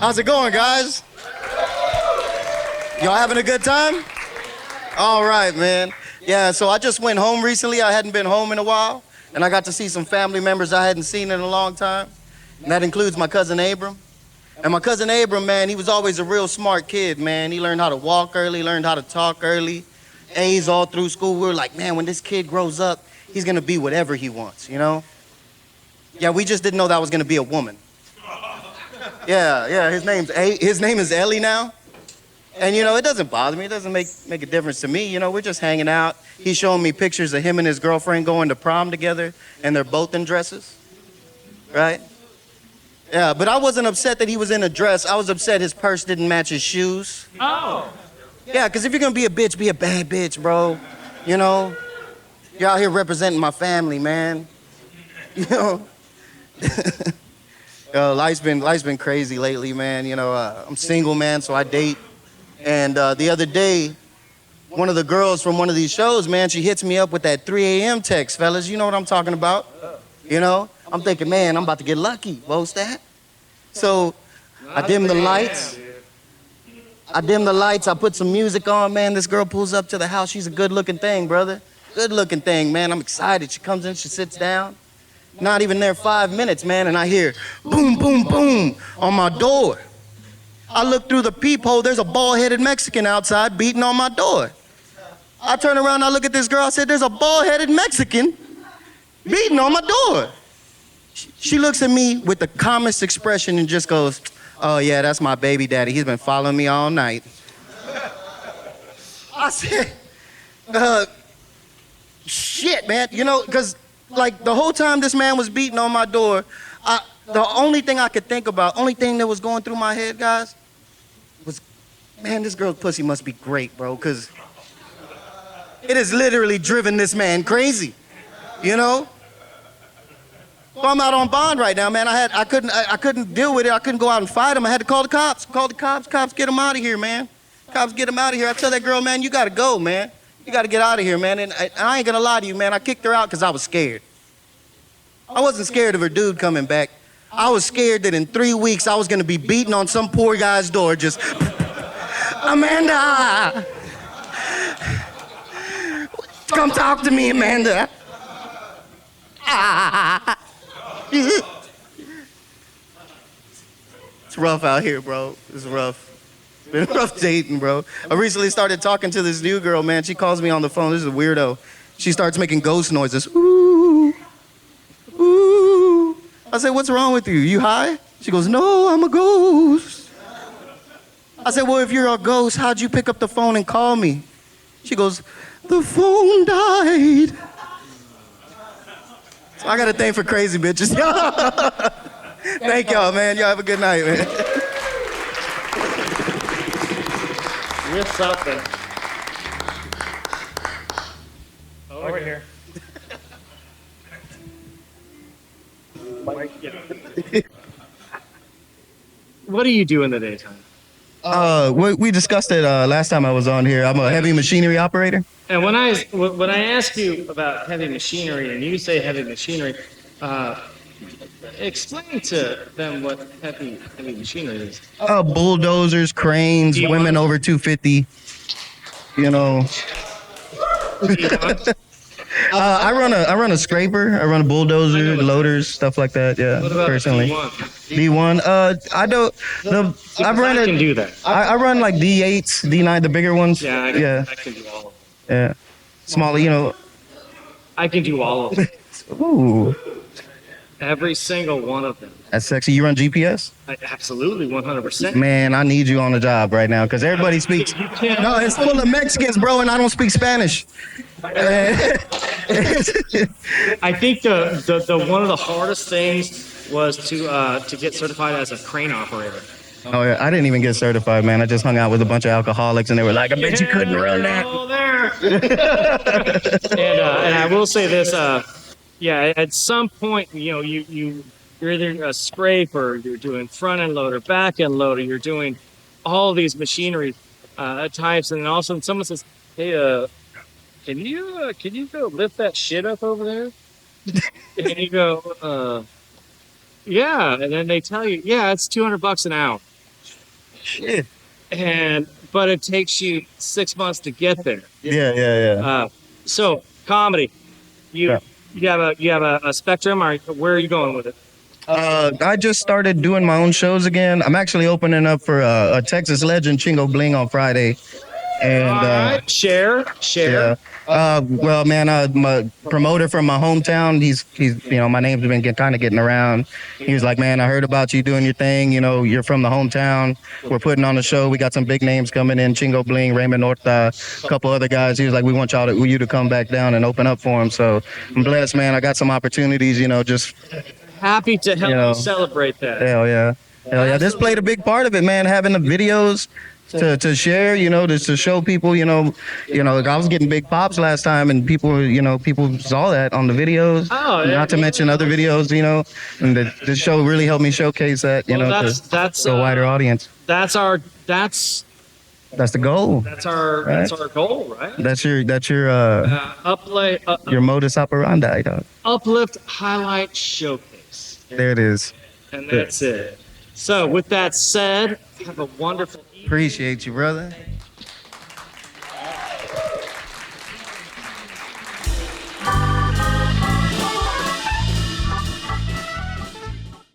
How's it going, guys? Y'all having a good time? All right, man. Yeah, so I just went home recently. I hadn't been home in a while, and I got to see some family members I hadn't seen in a long time. And that includes my cousin Abram. And my cousin Abram, man, he was always a real smart kid, man. He learned how to walk early, learned how to talk early, A's all through school. We were like, man, when this kid grows up, he's gonna be whatever he wants, you know? Yeah, we just didn't know that was gonna be a woman. Yeah, his name is Ellie now. And you know, it doesn't bother me. It doesn't make a difference to me. You know, we're just hanging out. He's showing me pictures of him and his girlfriend going to prom together, and they're both in dresses, right? Yeah, but I wasn't upset that he was in a dress. I was upset his purse didn't match his shoes. Oh. Yeah, because if you're gonna be a bitch, be a bad bitch, bro. You know, you're out here representing my family, man. You know. Life's been crazy lately, man. You know, I'm single, man, so I date. And the other day, one of the girls from one of these shows, man, she hits me up with that 3 a.m. text, fellas. You know what I'm talking about? You know? I'm thinking, man, I'm about to get lucky. Bolstad. So I dim the lights. I put some music on, man. This girl pulls up to the house. She's a good-looking thing, brother. Good-looking thing, man. I'm excited. She comes in, she sits down. Not even there 5 minutes, man, and I hear boom, boom, boom on my door. I look through the peephole, there's a bald-headed Mexican outside beating on my door. I turn around, I look at this girl, I said, there's a bald-headed Mexican beating on my door. She looks at me with the calmest expression and just goes, oh yeah, that's my baby daddy. He's been following me all night. I said, shit, man. You know, because like the whole time this man was beating on my door, the only thing I could think about, only thing that was going through my head, guys, was, man, this girl's pussy must be great, bro, because it has literally driven this man crazy, you know? So I'm out on bond right now, man. I couldn't deal with it. I couldn't go out and fight him. I had to call the cops. Cops, get him out of here, man. Cops, get him out of here. I tell that girl, man, you gotta go, man. You gotta get out of here, man. And I ain't gonna lie to you, man. I kicked her out because I was scared. I wasn't scared of her dude coming back. I was scared that in 3 weeks I was gonna be beating on some poor guy's door, just, Amanda! Come talk to me, Amanda. It's rough out here, bro. It's rough. It's been rough dating, bro. I recently started talking to this new girl, man. She calls me on the phone. This is a weirdo. She starts making ghost noises. Ooh, ooh. I said, what's wrong with you? You high? She goes, no, I'm a ghost. I said, well, if you're a ghost, how'd you pick up the phone and call me? She goes, the phone died. So I got a thing for crazy bitches. Thank y'all, man. Y'all have a good night, man. You're something. Over here. What do you do in the daytime? We discussed it last time I was on here. I'm a heavy machinery operator. And when I ask you about heavy machinery and you say heavy machinery, explain to them what heavy machinery is. Bulldozers, cranes, women over 250. You know. I run a scraper. I run a bulldozer, loaders, stuff like that. Yeah, what about personally. D1? I don't. I can do that. I run like D8s, D9, the bigger ones. Yeah, I can do all of them. Yeah, smaller, you know. I can do all of them. Ooh. Every single one of them. That's sexy. You run GPS? Absolutely, 100%. Man, I need you on the job right now because everybody speaks. No, it's full of Mexicans, bro, and I don't speak Spanish. I think the one of the hardest things was to get certified as a crane operator. Oh yeah, I didn't even get certified, man. I just hung out with a bunch of alcoholics, and they were like, "I bet you couldn't run that." Oh, there. And I will say this. Yeah, at some point, you know, you're either a scraper, you're doing front end loader, back end loader, you're doing all these machinery types, and then all of a sudden someone says, "Hey, can you go lift that shit up over there?" And you go, yeah, and then they tell you, yeah, it's $200 an hour. Shit. but it takes you 6 months to get there. Yeah. So comedy, you Yeah. you have a spectrum, or where are you going with it? I just started doing my own shows again. I'm actually opening up for a Texas legend, Chingo Bling, on Friday. And All right, share. yeah. Well, man, I'm a promoter from my hometown. He's, my name's been kind of getting around. He was like, man, I heard about you doing your thing. You're from the hometown. We're putting on a show. We got some big names coming in, Chingo Bling, Raymond Horta, a couple other guys. He was like, we want you to come back down and open up for him. So I'm blessed, man. I got some opportunities, just, Happy to help you celebrate that. hell yeah. Hell yeah. This played a big part of it, man, having the videos to share, to show people, like I was getting big pops last time, and people saw that on the videos. Oh, Not to mention other videos, and this show really helped me showcase that, that's to a wider audience. That's That's the goal. that's our goal, right? That's your Your modus operandi, dog. uplift, highlight, showcase, There it is. and that's it. So with that said, have a wonderful evening. Appreciate you, brother.